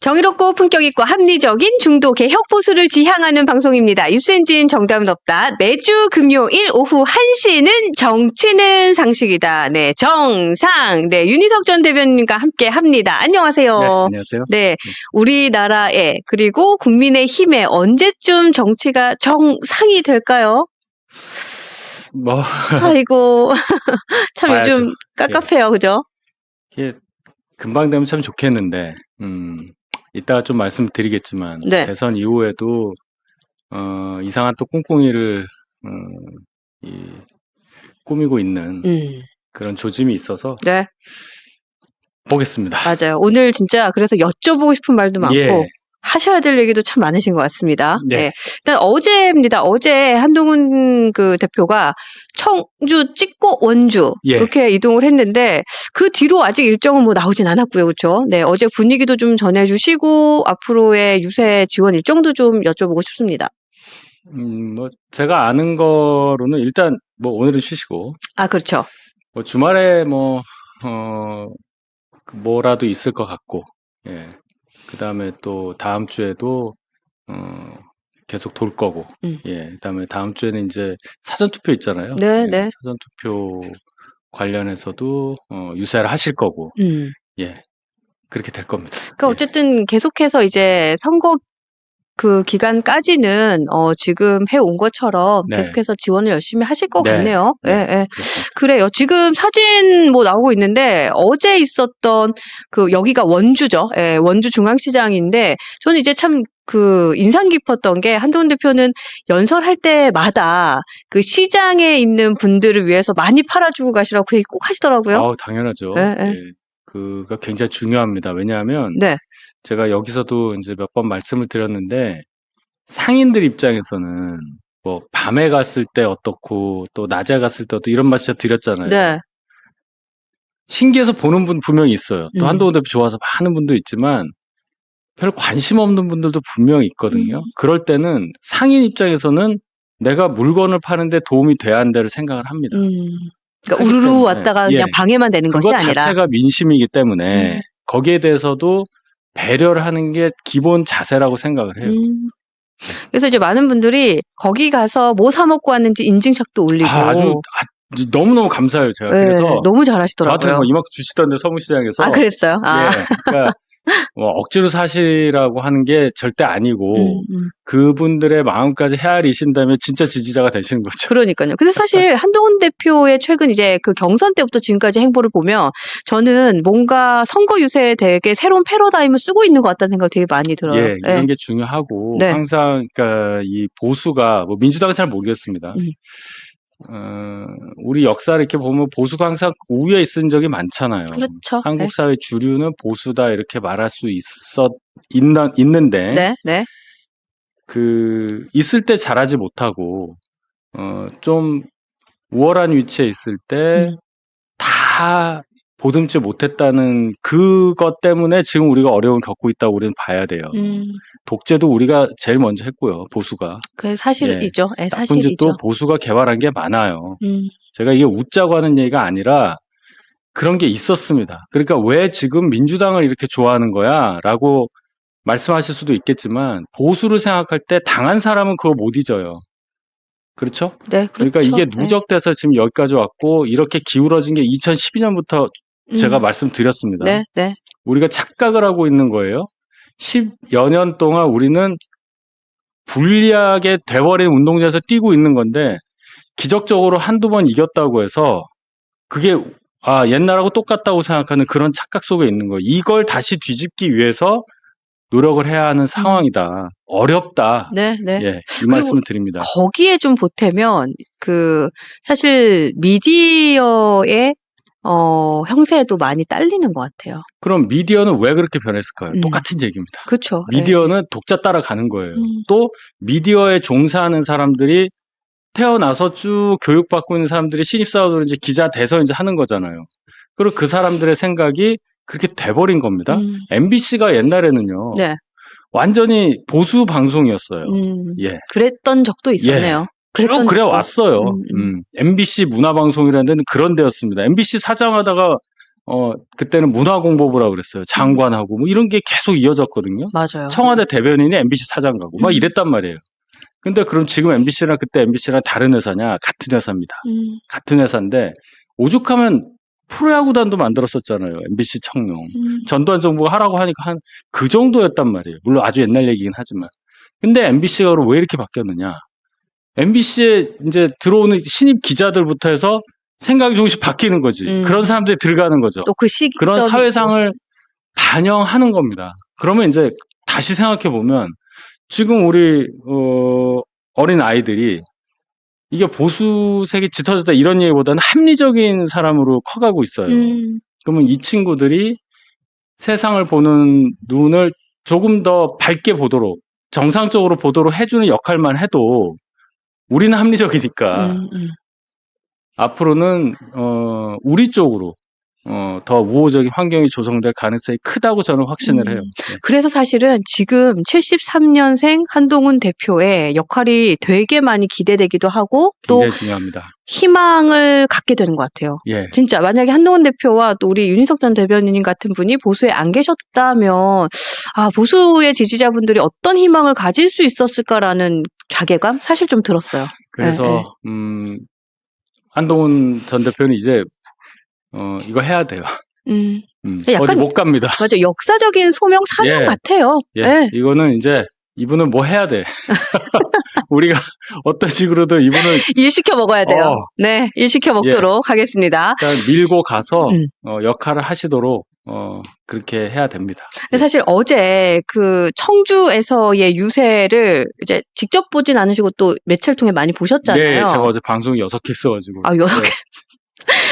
정의롭고 품격 있고 합리적인 중도 개혁 보수를 지향하는 방송입니다. 뉴스엔진 정답은 없다. 매주 금요일 오후 1시는 정치는 상식이다. 네, 정상. 네, 윤희석 전 대변인과 함께 합니다. 안녕하세요. 네, 안녕하세요. 네, 우리나라의 그리고 국민의힘에 언제쯤 정치가 정상이 될까요? 아이고, 참 봐야죠. 요즘 깝깝해요, 그죠? 이게 금방 되면 참 좋겠는데, 이따가 좀 말씀드리겠지만, 네. 대선 이후에도, 이상한 또 꿍꿍이를, 꾸미고 있는 그런 조짐이 있어서, 네. 보겠습니다. 맞아요. 오늘 진짜 그래서 여쭤보고 싶은 말도 많고, 예. 하셔야 될 얘기도 참 많으신 것 같습니다. 네. 네. 일단 어제입니다. 어제 한동훈 그 대표가 청주 찍고 원주 예. 이렇게 이동을 했는데 그 뒤로 아직 일정은 뭐 나오진 않았고요. 그렇죠? 네. 어제 분위기도 좀 전해주시고 앞으로의 유세 지원 일정도 좀 여쭤보고 싶습니다. 뭐 제가 아는 거로는 일단 뭐 오늘은 쉬시고, 아, 그렇죠. 뭐 주말에 뭐 뭐라도 있을 것 같고, 예. 그 다음에 또 다음 주에도 계속 돌 거고, 예. 그다음에 다음 주에는 이제 사전 투표 있잖아요. 네, 예, 네. 사전 투표 관련해서도 유세를 하실 거고, 예. 그렇게 될 겁니다. 그러니까 어쨌든 계속해서 이제 선거 그 기간까지는 지금 해온 것처럼 네. 계속해서 지원을 열심히 하실 것 네. 같네요. 네. 예, 예. 그렇습니다. 그래요. 지금 사진 뭐 나오고 있는데 어제 있었던 그 여기가 원주죠. 예, 원주 중앙시장인데 저는 이제 참 그 인상 깊었던 게 한동훈 대표는 연설할 때마다 그 시장에 있는 분들을 위해서 많이 팔아주고 가시라고 그 얘기 꼭 하시더라고요. 당연하죠. 예, 예. 예. 그가 굉장히 중요합니다. 왜냐하면 네. 제가 여기서도 이제 몇 번 말씀을 드렸는데, 상인들 입장에서는 뭐 밤에 갔을 때 어떻고 또 낮에 갔을 때 어떻고 이런 말씀 드렸잖아요. 네. 신기해서 보는 분 분명히 있어요. 또 한동훈 대표 좋아서 많은 분도 있지만 별 관심 없는 분들도 분명히 있거든요. 그럴 때는 상인 입장에서는 내가 물건을 파는데 도움이 돼야 한다를 생각을 합니다. 그러니까 하기 우르르 때문에, 왔다가 예, 그냥 방해만 되는 것이 그것 아니라. 자체가 민심이기 때문에 거기에 대해서도 배려를 하는 게 기본 자세라고 생각을 해요. 그래서 이제 많은 분들이 거기 가서 뭐 사 먹고 왔는지 인증샷도 올리고. 아주 너무너무 감사해요, 제가. 네, 그래서 너무 잘하시더라고요. 저한테 뭐 이만큼 주시던데 서문시장에서. 아, 그랬어요? 아. 예, 그러니까 뭐 억지로 사시라고 하는 게 절대 아니고 그분들의 마음까지 헤아리신다면 진짜 지지자가 되시는 거죠. 그러니까요. 근데 사실 한동훈 대표의 최근 이제 그 경선 때부터 지금까지 행보를 보면 저는 뭔가 선거 유세에 되게 새로운 패러다임을 쓰고 있는 것 같다는 생각이 되게 많이 들어요. 예, 이런 게 중요하고, 네. 항상 그러니까 이 보수가 뭐 민주당은 잘 모르겠습니다. 우리 역사를 이렇게 보면 보수가 항상 우위에 있은 적이 많잖아요. 그렇죠. 한국 사회 주류는 보수다 이렇게 말할 수 있는데, 네, 네. 그 있을 때 잘하지 못하고 좀 우월한 위치에 있을 때 다 보듬지 못했다는 그것 때문에 지금 우리가 어려움을 겪고 있다고 우리는 봐야 돼요. 독재도 우리가 제일 먼저 했고요, 보수가. 그게 사실이죠. 예, 나쁜 사실이죠. 짓도 보수가 개발한 게 많아요. 제가 이게 웃자고 하는 얘기가 아니라 그런 게 있었습니다. 그러니까 왜 지금 민주당을 이렇게 좋아하는 거야? 라고 말씀하실 수도 있겠지만, 보수를 생각할 때 당한 사람은 그거 못 잊어요. 그렇죠? 네, 그렇죠. 그러니까 이게 누적돼서 지금 여기까지 왔고, 이렇게 기울어진 게 2012년부터 제가 말씀드렸습니다. 네, 네. 우리가 착각을 하고 있는 거예요. 10여 년 동안 우리는 불리하게 돼버린 운동장에서 뛰고 있는 건데, 기적적으로 한두 번 이겼다고 해서 그게 옛날하고 똑같다고 생각하는 그런 착각 속에 있는 거예요. 이걸 다시 뒤집기 위해서 노력을 해야 하는 상황이다. 어렵다. 네, 네. 예, 이 말씀을 드립니다. 거기에 좀 보태면 그 사실 미디어의 형세에도 많이 딸리는 것 같아요. 그럼 미디어는 왜 그렇게 변했을까요? 똑같은 얘기입니다. 그렇죠. 미디어는 독자 따라가는 거예요. 또 미디어에 종사하는 사람들이 태어나서 쭉 교육받고 있는 사람들이 신입사원으로 이제 기자 돼서 이제 하는 거잖아요. 그리고 그 사람들의 생각이 그렇게 돼버린 겁니다. MBC가 옛날에는요, 네. 완전히 보수 방송이었어요. 예. 그랬던 적도 있었네요. 쭉 그래 왔어요. MBC 문화방송이라는 데는 그런 데였습니다. MBC 사장하다가 그때는 문화공보부라고 그랬어요. 장관하고 뭐 이런 게 계속 이어졌거든요. 맞아요. 청와대 대변인이 MBC 사장 가고 막 이랬단 말이에요. 근데 그럼 지금 MBC랑 그때 MBC랑 다른 회사냐? 같은 회사입니다. 같은 회사인데 오죽하면 프로야구단도 만들었었잖아요. MBC 청룡. 전두환 정부가 하라고 하니까 한 그 정도였단 말이에요. 물론 아주 옛날 얘기긴 하지만. 근데 MBC가 왜 이렇게 바뀌었느냐? MBC에 이제 들어오는 신입 기자들부터 해서 생각이 조금씩 바뀌는 거지. 그런 사람들이 들어가는 거죠. 또 그 시기 그런 사회상을 반영하는 겁니다. 그러면 이제 다시 생각해 보면 지금 우리 어린 아이들이 이게 보수색이 짙어졌다 이런 얘기보다는 합리적인 사람으로 커가고 있어요. 그러면 이 친구들이 세상을 보는 눈을 조금 더 밝게 보도록 정상적으로 보도록 해주는 역할만 해도 우리는 합리적이니까 앞으로는 우리 쪽으로 더 우호적인 환경이 조성될 가능성이 크다고 저는 확신을 해요. 네. 그래서 사실은 지금 73년생 한동훈 대표의 역할이 되게 많이 기대되기도 하고 또 굉장히 중요합니다. 희망을 갖게 되는 것 같아요. 예. 진짜 만약에 한동훈 대표와 또 우리 윤희석 전 대변인 같은 분이 보수에 안 계셨다면 보수의 지지자분들이 어떤 희망을 가질 수 있었을까라는 자괴감 사실 좀 들었어요. 그래서 한동훈 전 대표는 이제 이거 해야 돼요. 약간 어디 못 갑니다. 맞아, 역사적인 소명 사명 예. 같아요. 예. 예. 이거는 이제 이분은 뭐 해야 돼. 우리가 어떤 식으로든 이분을 일 시켜 먹어야 돼요. 네, 일 시켜 먹도록 하겠습니다. 밀고 가서 역할을 하시도록 그렇게 해야 됩니다. 근데 사실 어제 그 청주에서의 유세를 이제 직접 보진 않으시고 또 매체를 통해 많이 보셨잖아요. 네, 제가 어제 방송이 6개 있어가지고. 6개.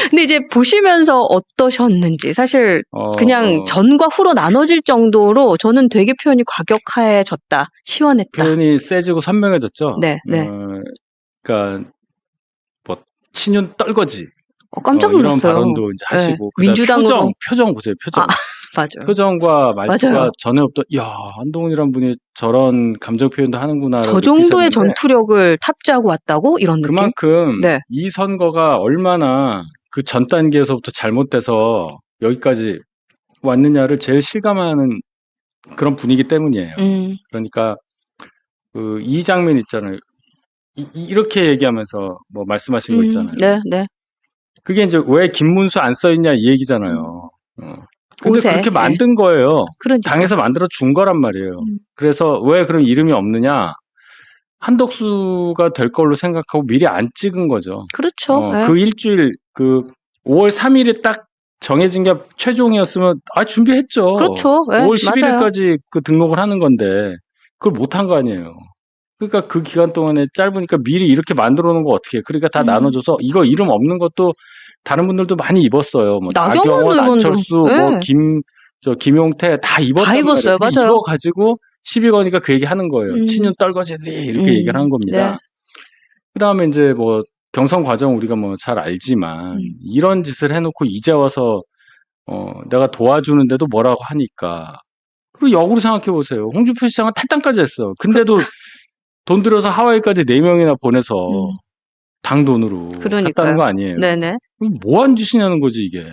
근데 이제 보시면서 어떠셨는지 사실 그냥 전과 후로 나눠질 정도로 저는 되게 표현이 과격해졌다, 시원했다. 표현이 세지고 선명해졌죠. 네, 네. 그러니까 뭐 친윤 떨거지. 깜짝 놀랐어요. 이런 발언도 이제 하시고 네. 민주당으로 표정 보세요. 표정. 맞아요. 표정과 말투가 맞아요. 전에 없던 한동훈이란 분이 저런 감정 표현도 하는구나. 저 정도의 전투력을 탑재하고 왔다고 이런 느낌. 그만큼 이 선거가 얼마나 그 전 단계에서부터 잘못돼서 여기까지 왔느냐를 제일 실감하는 그런 분위기 때문이에요. 그러니까 이 장면 있잖아요. 이렇게 얘기하면서 뭐 말씀하신 거 있잖아요. 네, 네. 그게 이제 왜 김문수 안 써있냐 이 얘기잖아요. 근데 옷에, 그렇게 만든 거예요. 그러니까. 당에서 만들어 준 거란 말이에요. 그래서 왜 그럼 이름이 없느냐? 한덕수가 될 걸로 생각하고 미리 안 찍은 거죠. 그렇죠. 그 일주일 5월 3일에 딱 정해진 게 최종이었으면 준비했죠. 그렇죠. 5월 11일까지 그 등록을 하는 건데 그걸 못 한 거 아니에요. 그러니까 그 기간 동안에 짧으니까 미리 이렇게 만들어 놓은 거 어떻게 해. 그러니까 다 나눠줘서 이거 이름 없는 것도 다른 분들도 많이 입었어요. 뭐 나경원, 안철수, 뭐 김용태 다 입었단 다 입었어요. 말이에요. 맞아요. 이거 가지고 시비 거니까 그 얘기 하는 거예요. 친윤 떨거지들이 이렇게 얘기를 한 겁니다. 네. 그다음에 이제 뭐 경선 과정 우리가 뭐 잘 알지만 이런 짓을 해놓고 이제 와서 내가 도와주는데도 뭐라고 하니까 그리고 역으로 생각해 보세요. 홍준표 시장은 탈당까지 했어. 근데도 돈 들여서 하와이까지 4명이나 보내서 당 돈으로 갔다는 거 아니에요. 네네. 뭐한 짓이냐는 거지 이게.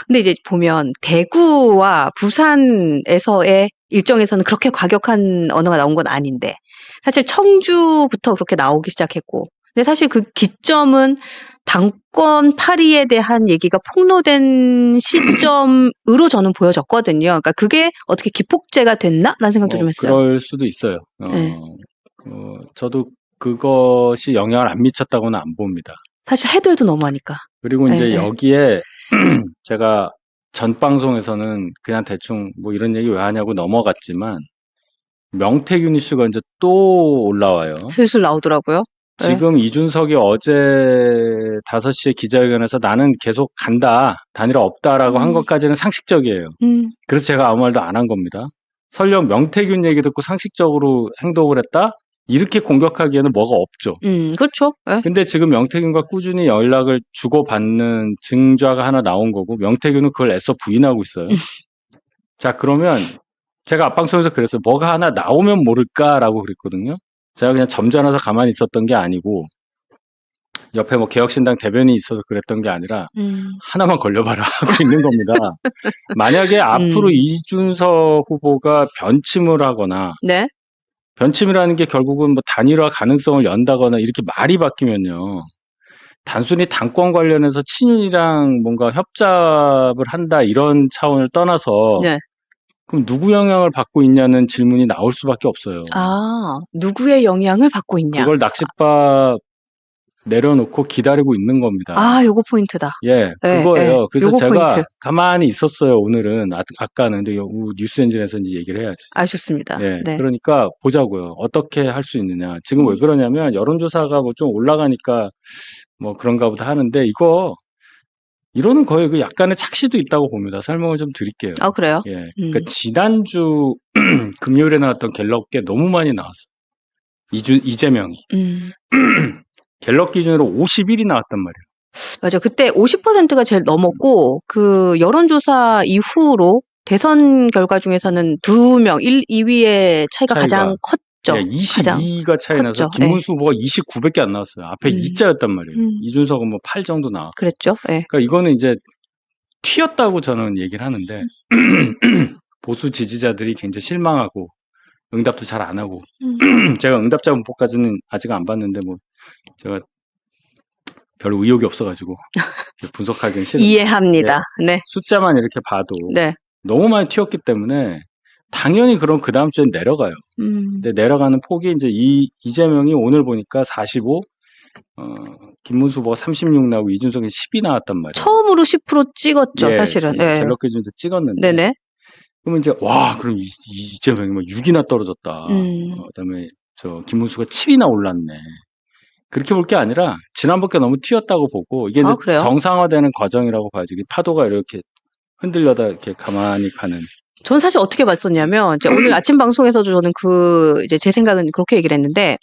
근데 이제 보면 대구와 부산에서의 일정에서는 그렇게 과격한 언어가 나온 건 아닌데 사실 청주부터 그렇게 나오기 시작했고 근데 사실 그 기점은 당권 파리에 대한 얘기가 폭로된 시점으로 저는 보여졌거든요. 그러니까 그게 어떻게 기폭제가 됐나라는 생각도 좀 했어요. 그럴 수도 있어요. 저도 그것이 영향을 안 미쳤다고는 안 봅니다. 사실 해도 너무하니까. 그리고 이제 여기에 제가 전 방송에서는 그냥 대충 뭐 이런 얘기 왜 하냐고 넘어갔지만 명태균 이슈가 이제 또 올라와요. 슬슬 나오더라고요. 지금 이준석이 어제 5시에 기자회견에서 나는 계속 간다, 단일화 없다라고 한 것까지는 상식적이에요. 그래서 제가 아무 말도 안 한 겁니다. 설령 명태균 얘기 듣고 상식적으로 행동을 했다? 이렇게 공격하기에는 뭐가 없죠. 그렇죠. 근데 지금 명태균과 꾸준히 연락을 주고받는 증좌가 하나 나온 거고 명태균은 그걸 애써 부인하고 있어요. 자, 그러면 제가 앞방송에서 그랬어요. 뭐가 하나 나오면 모를까라고 그랬거든요. 제가 그냥 점잖아서 가만히 있었던 게 아니고 옆에 뭐 개혁신당 대변인이 있어서 그랬던 게 아니라 하나만 걸려봐라 하고 있는 겁니다. 만약에 앞으로 이준석 후보가 변침을 하거나 네. 변침이라는 게 결국은 뭐 단일화 가능성을 연다거나 이렇게 말이 바뀌면요. 단순히 당권 관련해서 친윤이랑 뭔가 협잡을 한다 이런 차원을 떠나서 네. 그럼 누구 영향을 받고 있냐는 질문이 나올 수밖에 없어요. 아, 누구의 영향을 받고 있냐? 그걸 낚싯밥 내려놓고 기다리고 있는 겁니다. 아, 요거 포인트다. 예, 예, 그거예요. 예. 그래서 요거 제가 포인트. 가만히 있었어요, 오늘은. 아까는. 근데 뉴스 엔진에서 이제 얘기를 해야지. 아, 좋습니다. 예, 네. 그러니까 보자고요. 어떻게 할 수 있느냐. 지금 왜 그러냐면 여론조사가 뭐 좀 올라가니까 뭐 그런가 보다 하는데 이거는 거의 그 약간의 착시도 있다고 봅니다. 설명을 좀 드릴게요. 아, 그래요? 예. 그러니까 지난주 금요일에 나왔던 갤럽게 너무 많이 나왔어. 이재명이. 갤럽 기준으로 51이 나왔단 말이에요. 맞아. 그때 50%가 제일 넘었고, 그 여론조사 이후로 대선 결과 중에서는 2명, 1, 2위의 차이가 가장 컸죠. 예, 22가 차이 나서 김문수 후보가 29밖에 안 나왔어요. 앞에 2자였단 말이에요. 이준석은 뭐 8 정도 나왔고. 그랬죠. 예. 그러니까 이거는 이제 튀었다고 저는 얘기를 하는데 보수 지지자들이 굉장히 실망하고 응답도 잘 안 하고 제가 응답자 문포까지는 아직 안 봤는데 뭐 제가 별로 의욕이 없어가지고 분석하기는 싫은데 이해합니다. 예, 네. 숫자만 이렇게 봐도 네. 너무 많이 튀었기 때문에 당연히 그럼 그 다음 주엔 내려가요. 근데 내려가는 폭이 이제 이재명이 오늘 보니까 45, 김문수 후보가 36 나오고 이준석이 10이 나왔단 말이에요. 처음으로 10% 찍었죠, 예, 사실은. 예. 갤럽 기준에서 찍었는데. 네네. 그러면 이제 그럼 이재명이 뭐 6이나 떨어졌다. 그다음에 김문수가 7이나 올랐네. 그렇게 볼 게 아니라 지난번께 너무 튀었다고 보고 이게 이제 정상화되는 과정이라고 봐야지. 파도가 이렇게 흔들려다 이렇게 가만히 가는. 저는 사실 어떻게 봤었냐면 이제 오늘 아침 방송에서도 저는 이제 제 생각은 그렇게 얘기를 했는데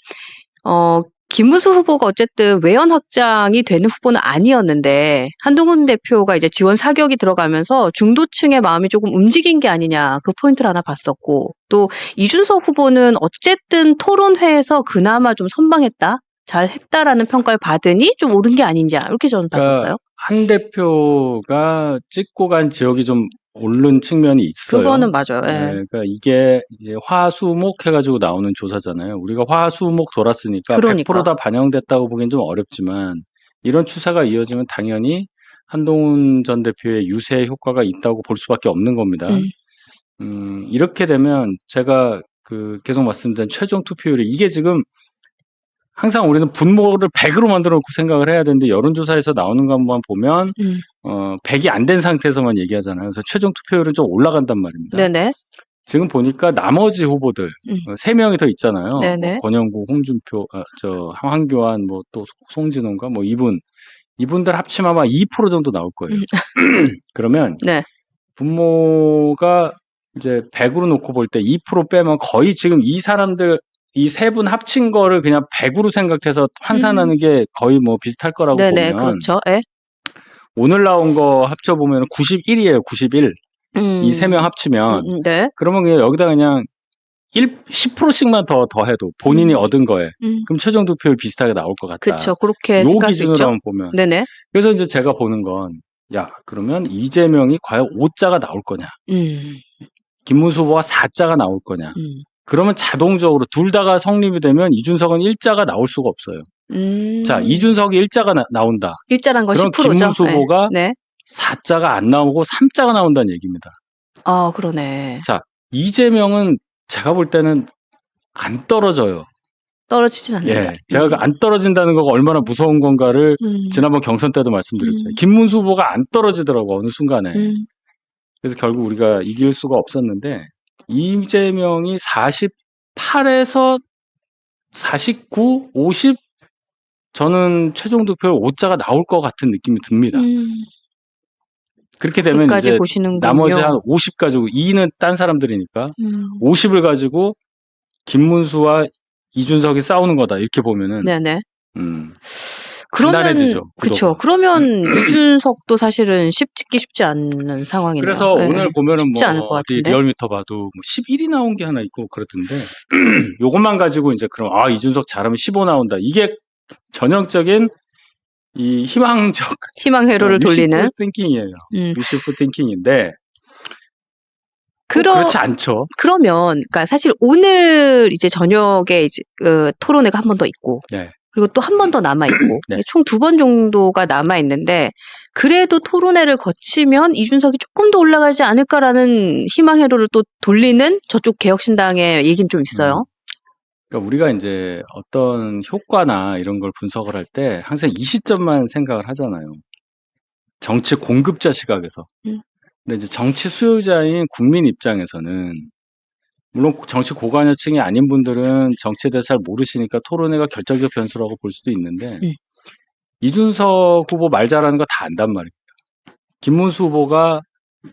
김문수 후보가 어쨌든 외연 확장이 되는 후보는 아니었는데 한동훈 대표가 이제 지원 사격이 들어가면서 중도층의 마음이 조금 움직인 게 아니냐 그 포인트를 하나 봤었고 또 이준석 후보는 어쨌든 토론회에서 그나마 좀 선방했다. 잘했다라는 평가를 받으니 좀 오른 게 아니냐 이렇게 저는 봤었어요. 한 대표가 찍고 간 지역이 좀 오른 측면이 있어요. 그거는 맞아요. 예. 네, 그러니까 이게 화수목 해가지고 나오는 조사잖아요. 우리가 화수목 돌았으니까 그러니까. 100% 다 반영됐다고 보기엔 좀 어렵지만 이런 추세가 이어지면 당연히 한동훈 전 대표의 유세 효과가 있다고 볼 수밖에 없는 겁니다. 이렇게 되면 제가 계속 말씀드린 최종 투표율이 이게 지금 항상 우리는 분모를 100으로 만들어 놓고 생각을 해야 되는데 여론조사에서 나오는 것만 보면 100이 안 된 상태에서만 얘기하잖아요. 그래서 최종 투표율은 좀 올라간단 말입니다. 네네. 지금 보니까 나머지 후보들 3명이 더 있잖아요. 네네. 뭐 권영구, 홍준표, 황교안, 뭐 또 송진호인가 뭐 이분들 합치면 아마 2% 정도 나올 거예요. 그러면 네. 분모가 이제 100으로 놓고 볼 때 2% 빼면 거의 지금 이 사람들 이 세 분 합친 거를 그냥 100으로 생각해서 환산하는 게 거의 뭐 비슷할 거라고 네네, 보면 그렇죠. 예. 오늘 나온 거 합쳐보면 91이에요. 91. 이 세 명 합치면 네. 그러면 그냥 여기다 그냥 10%씩만 더 해도 본인이 얻은 거에 그럼 최종 득표율 비슷하게 나올 것 같다. 그렇죠. 그렇게 요 생각할 수 기준으로 있죠. 보면. 네네. 그래서 이제 제가 보는 건 그러면 이재명이 과연 5자가 나올 거냐. 김문수 후보가 4자가 나올 거냐. 그러면 자동적으로 둘 다가 성립이 되면 이준석은 1자가 나올 수가 없어요. 자, 이준석이 1자가 나온다. 1자란 건 그럼 10%죠. 김문수 후보가 네. 4자가 안 나오고 3자가 나온다는 얘기입니다. 아, 그러네. 자, 이재명은 제가 볼 때는 안 떨어져요. 떨어지진 않는다. 예, 제가 안 떨어진다는 거가 얼마나 무서운 건가를 지난번 경선 때도 말씀드렸죠. 김문수 후보가 안 떨어지더라고 어느 순간에. 그래서 결국 우리가 이길 수가 없었는데 이재명이 48에서 49, 50 저는 최종 득표율 5자가 나올 것 같은 느낌이 듭니다. 그렇게 되면 이제 보시는군요. 나머지 한 50 가지고 2는 딴 사람들이니까 50을 가지고 김문수와 이준석이 싸우는 거다 이렇게 보면은 네네. 간단해지죠. 그렇죠. 그러면 이준석도 사실은 10 찍기 쉽지 않은 상황이네요. 그래서 네. 오늘 보면은 쉽지 않을 것 같은데. 리얼미터 봐도 뭐 11이 나온 게 하나 있고 그렇던데 요것만 가지고 이제 그럼 이준석 잘하면 15 나온다. 이게 전형적인 이 희망적 희망 회로를 돌리는. wishful thinking이에요. 음. wishful thinking인데 그러 그렇지 않죠. 그러면 그러니까 사실 오늘 이제 저녁에 이제 토론회가 한 번 더 있고 네. 그리고 또 한 번 더 남아 있고 네. 총 2번 정도가 남아 있는데 그래도 토론회를 거치면 이준석이 조금 더 올라가지 않을까라는 희망 회로를 또 돌리는 저쪽 개혁신당의 얘기는 좀 있어요. 그러니까 우리가 이제 어떤 효과나 이런 걸 분석을 할 때 항상 이 시점만 생각을 하잖아요. 정치 공급자 시각에서. 근데 이제 정치 수요자인 국민 입장에서는 물론 정치 고관여층이 아닌 분들은 정치에 대해서 잘 모르시니까 토론회가 결정적 변수라고 볼 수도 있는데 이준석 후보 말 잘하는 거 다 안단 말입니다. 김문수 후보가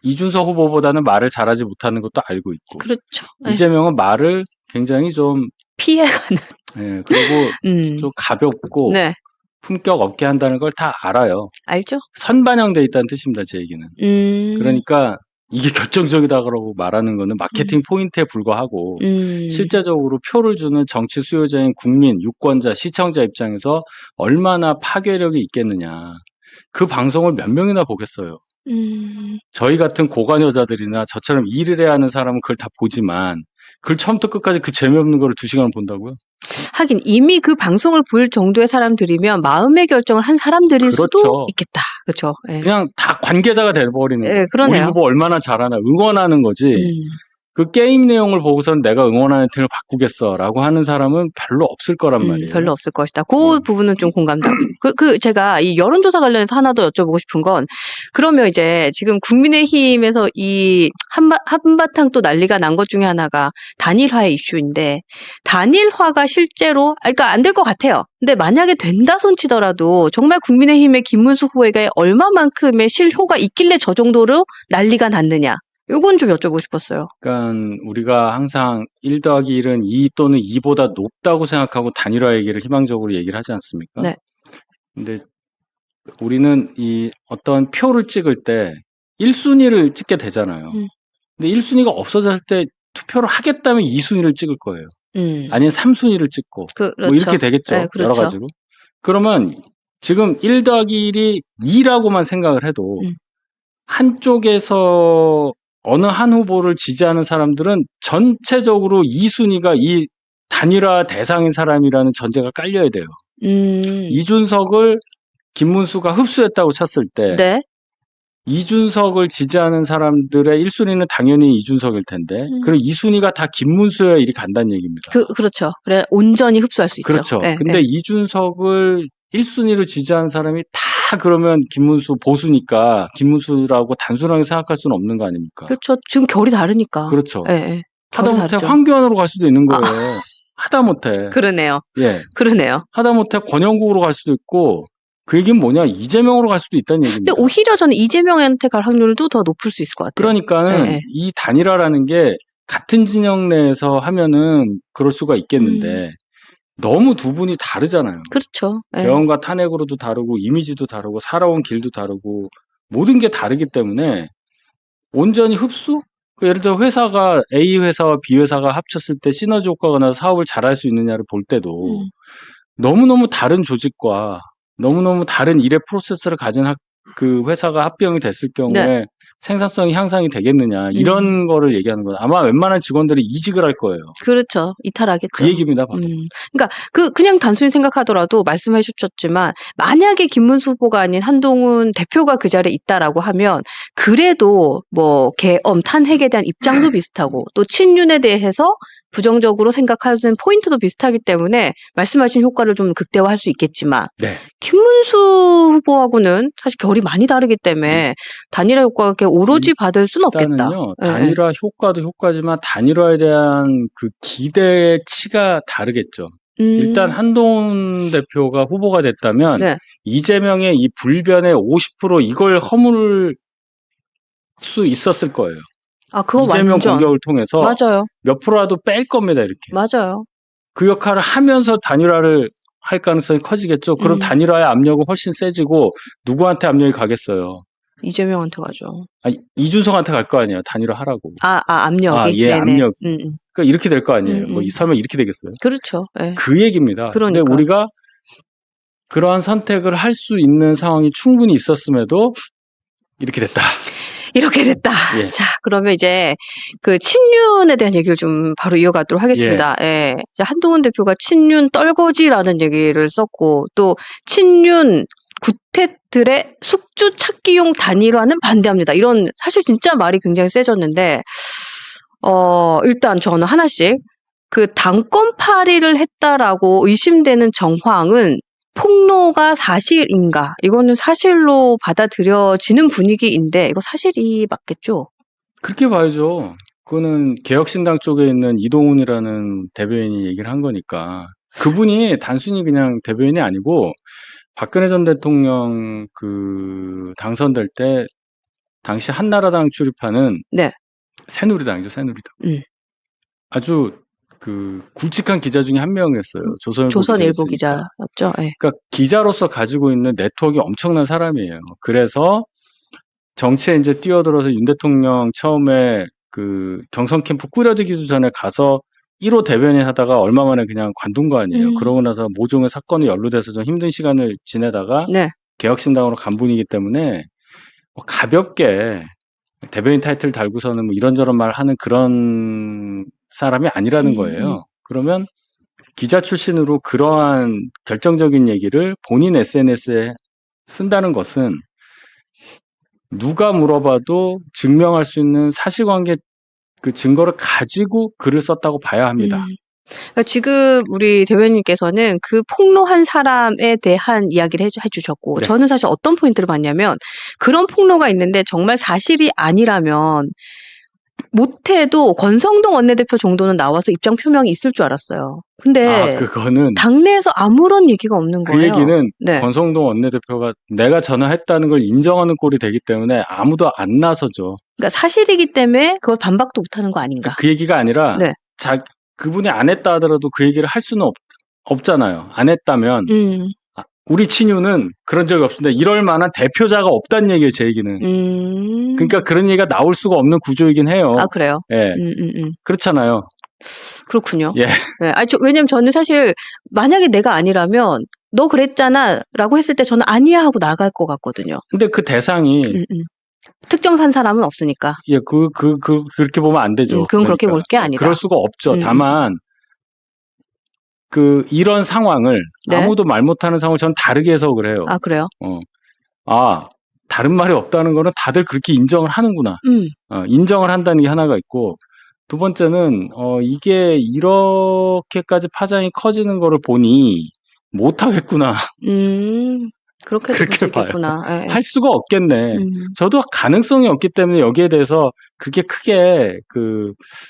이준석 후보보다는 말을 잘하지 못하는 것도 알고 있고 그렇죠. 네. 이재명은 말을 굉장히 좀 피해가는. 예, 그리고 좀 가볍고 네. 품격 없게 한다는 걸 다 알아요. 알죠? 선반영돼 있다는 뜻입니다. 제 얘기는. 그러니까 이게 결정적이다라고 말하는 거는 마케팅 포인트에 불과하고 실제적으로 표를 주는 정치 수요자인 국민, 유권자, 시청자 입장에서 얼마나 파괴력이 있겠느냐. 그 방송을 몇 명이나 보겠어요. 저희 같은 고관여자들이나 저처럼 일을 해야 하는 사람은 그걸 다 보지만 그걸 처음부터 끝까지 그 재미없는 거를 2시간을 본다고요? 하긴 이미 그 방송을 볼 정도의 사람들이면 마음의 결정을 한 사람들일 수도 그렇죠. 있겠다. 그렇죠. 예. 그냥 다 관계자가 돼버리는 거예요. 예, 그러네요. 우리 후보 얼마나 잘하나 응원하는 거지. 그 게임 내용을 보고선 내가 응원하는 팀을 바꾸겠어라고 하는 사람은 별로 없을 거란 말이에요. 별로 없을 것이다. 그 부분은 좀 공감도. 제가 이 여론조사 관련해서 하나 더 여쭤보고 싶은 건 그러면 이제 지금 국민의힘에서 이 한바탕 또 난리가 난 것 중에 하나가 단일화의 이슈인데 단일화가 실제로 그러니까 안 될 것 같아요. 근데 만약에 된다 손치더라도 정말 국민의힘의 김문수 후보에게 얼마만큼의 실효가 있길래 저 정도로 난리가 났느냐. 요건 좀 여쭤보고 싶었어요. 그러니까 우리가 항상 1 더하기 1은 2 또는 2보다 높다고 생각하고 단일화 얘기를 희망적으로 얘기를 하지 않습니까? 네. 근데 우리는 이 어떤 표를 찍을 때 1순위를 찍게 되잖아요. 근데 1순위가 없어졌을 때 투표를 하겠다면 2순위를 찍을 거예요. 아니면 3순위를 찍고 그렇죠. 뭐 이렇게 되겠죠. 네, 그렇죠. 여러 가지로. 그러면 지금 1 더하기 1이 2라고만 생각을 해도 한쪽에서 어느 한 후보를 지지하는 사람들은 전체적으로 2순위가 이 단일화 대상인 사람이라는 전제가 깔려야 돼요. 이준석을 김문수가 흡수했다고 쳤을 때 네. 이준석을 지지하는 사람들의 1순위는 당연히 이준석일 텐데 그리고 2순위가 다 김문수여야 일이 간다는 얘기입니다. 그렇죠. 그래 온전히 흡수할 수 있죠. 그렇죠. 네, 근데 이준석을 1순위로 지지하는 사람이 다 그러면 김문수 보수니까 김문수라고 단순하게 생각할 수는 없는 거 아닙니까? 그렇죠. 지금 결이 다르니까. 그렇죠. 네, 하다못해 황교안으로 갈 수도 있는 거예요. 하다못해. 그러네요. 예. 그러네요. 하다못해 권영국으로 갈 수도 있고 그 얘기는 뭐냐 이재명으로 갈 수도 있다는 얘기입니다. 근데 오히려 저는 이재명한테 갈 확률도 더 높을 수 있을 것 같아요. 그러니까는 이 단일화라는 게 같은 진영 내에서 하면은 그럴 수가 있겠는데 너무 두 분이 다르잖아요. 그렇죠. 개헌과 탄핵으로도 다르고 이미지도 다르고 살아온 길도 다르고 모든 게 다르기 때문에 온전히 흡수? 예를 들어 회사가 A 회사와 B 회사가 합쳤을 때 시너지 효과가 나서 사업을 잘할 수 있느냐를 볼 때도 너무너무 다른 조직과 너무너무 다른 일의 프로세스를 가진 그 회사가 합병이 됐을 경우에 생산성이 향상이 되겠느냐 이런 거를 얘기하는 거예요. 아마 웬만한 직원들이 이직을 할 거예요. 그렇죠. 이탈하겠죠. 그 얘기입니다. 바로. 그러니까 그냥 단순히 생각하더라도 말씀해 주셨지만 만약에 김문수 후보가 아닌 한동훈 대표가 그 자리에 있다라고 하면 그래도 뭐 계엄 탄핵에 대한 입장도 비슷하고 또 친윤에 대해서 부정적으로 생각하는 포인트도 비슷하기 때문에 말씀하신 효과를 좀 극대화할 수 있겠지만 김문수 후보하고는 사실 결이 많이 다르기 때문에 단일화 효과가 이렇게 오로지 받을 수는 없겠다. 일단은요. 단일화 효과도 효과지만 단일화에 대한 그 기대치가 다르겠죠. 일단 한동훈 대표가 후보가 됐다면 이재명의 이 불변의 50% 이걸 허물 수 있었을 거예요. 그거 이재명 완전. 공격을 통해서 맞아요. 몇 프로라도 뺄 겁니다. 이렇게. 맞아요. 그 역할을 하면서 단일화를 할 가능성이 커지겠죠. 그럼 단일화의 압력은 훨씬 세지고 누구한테 압력이 가겠어요. 이재명한테 가죠. 아니, 이준석한테 갈 거 아니에요. 단일화 하라고. 압력이. 압력이. 그러니까 이렇게 될 거 아니에요. 뭐 설마 이렇게 되겠어요? 그렇죠. 그 얘기입니다. 그러니까. 근데 우리가 그러한 선택을 할 수 있는 상황이 충분히 있었음에도 이렇게 됐다. 이렇게 됐다. 예. 자, 그러면 이제 그 친윤에 대한 얘기를 좀 바로 이어가도록 하겠습니다. 예. 이제 한동훈 대표가 친윤 떨거지라는 얘기를 썼고, 또 친윤 구태들의 숙주 찾기용 단일화는 반대합니다. 이런 사실 진짜 말이 굉장히 세졌는데, 일단 저는 하나씩 그 당권 파리를 했다라고 의심되는 정황은 폭로가 사실인가? 이거는 사실로 받아들여지는 분위기인데 이거 사실이 맞겠죠? 그렇게 봐야죠. 그거는 개혁신당 쪽에 있는 이동훈이라는 대변인이 얘기를 한 거니까 그분이 단순히 그냥 대변인이 아니고 박근혜 전 대통령 그 당선될 때 당시 한나라당 출입하는 네. 새누리당이죠, 새누리당. 아주 그 굵직한 기자 중에 한 명이었어요. 조선일보 기자였으니까. 기자였죠. 예. 그러니까 기자로서 가지고 있는 네트워크가 엄청난 사람이에요. 그래서 정치에 이제 뛰어들어서 윤 대통령 처음에 그 경선 캠프 꾸려지기도 전에 가서 1호 대변인 하다가 얼마 만에 그냥 관둔 거 아니에요. 그러고 나서 모종의 사건에 연루돼서 좀 힘든 시간을 지내다가 네. 개혁신당으로 간 분이기 때문에 뭐 가볍게 대변인 타이틀 달고서는 뭐 이런저런 말 하는 그런 사람이 아니라는 거예요. 그러면 기자 출신으로 그러한 결정적인 얘기를 본인 SNS에 쓴다는 것은 누가 물어봐도 증명할 수 있는 사실관계 그 증거를 가지고 글을 썼다고 봐야 합니다. 그러니까 지금 우리 대변인께서는 그 폭로한 사람에 대한 이야기를 해주셨고, 네. 저는 사실 어떤 포인트를 봤냐면 그런 폭로가 있는데 정말 사실이 아니라면 못해도 권성동 원내대표 정도는 나와서 입장 표명이 있을 줄 알았어요. 근데 그거는 당내에서 아무런 얘기가 없는 그 거예요. 얘기는 네. 권성동 원내대표가 내가 전화했다는 걸 인정하는 꼴이 되기 때문에 아무도 안 나서죠. 그러니까 사실이기 때문에 그걸 반박도 못하는 거 아닌가? 그 얘기가 아니라 네. 그분이 안 했다 하더라도 그 얘기를 할 수는 없잖아요. 안 했다면 우리 친유는 그런 적이 없습니다. 이럴 만한 대표자가 없다는 얘기예요. 제 얘기는. 그러니까 그런 얘기가 나올 수가 없는 구조이긴 해요. 아, 그래요? 예. 그렇잖아요. 그렇군요. 예. 네. 왜냐면 저는 사실 만약에 내가 아니라면 너 그랬잖아 라고 했을 때 저는 아니야 하고 나갈 것 같거든요. 근데 그 대상이 특정 산 사람은 없으니까. 예, 그렇게 보면 안 되죠. 그건 그렇게 볼 게 아니다. 그럴 수가 없죠. 다만 이런 상황을 네. 아무도 말 못하는 상황을 저는 다르게 해석을 해요. 아, 그래요? 다른 말이 없다는 거는 다들 그렇게 인정을 하는구나. 인정을 한다는 게 하나가 있고, 두 번째는 이게 이렇게까지 파장이 커지는 거를 보니 못하겠구나. 그렇게 봐요. 할 수가 없겠네. 저도 가능성이 없기 때문에 여기에 대해서 그렇게 크게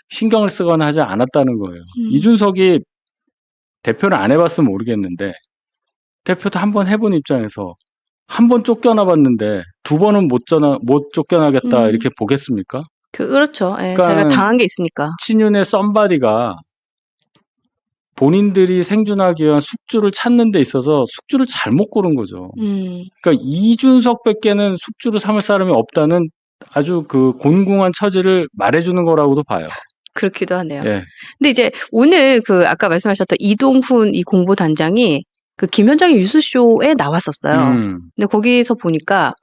신경을 쓰거나 하지 않았다는 거예요. 이준석이 대표를 안 해봤으면 모르겠는데 대표도 한 번 해본 입장에서 한 번 쫓겨나 봤는데 두 번은 못 쫓겨나겠다 이렇게 보겠습니까? 그렇죠. 예, 그러니까 제가 당한 게 있으니까. 친윤의 썸바디가 본인들이 생존하기 위한 숙주를 찾는 데 있어서 숙주를 잘못 고른 거죠. 그러니까 이준석밖에는 숙주로 삼을 사람이 없다는 아주 곤궁한 처지를 말해주는 거라고도 봐요. 그렇기도 하네요. 예. 근데 이제 오늘 아까 말씀하셨던 이동훈 이 공보단장이 김현정의 뉴스쇼에 나왔었어요. 근데 거기서 보니까,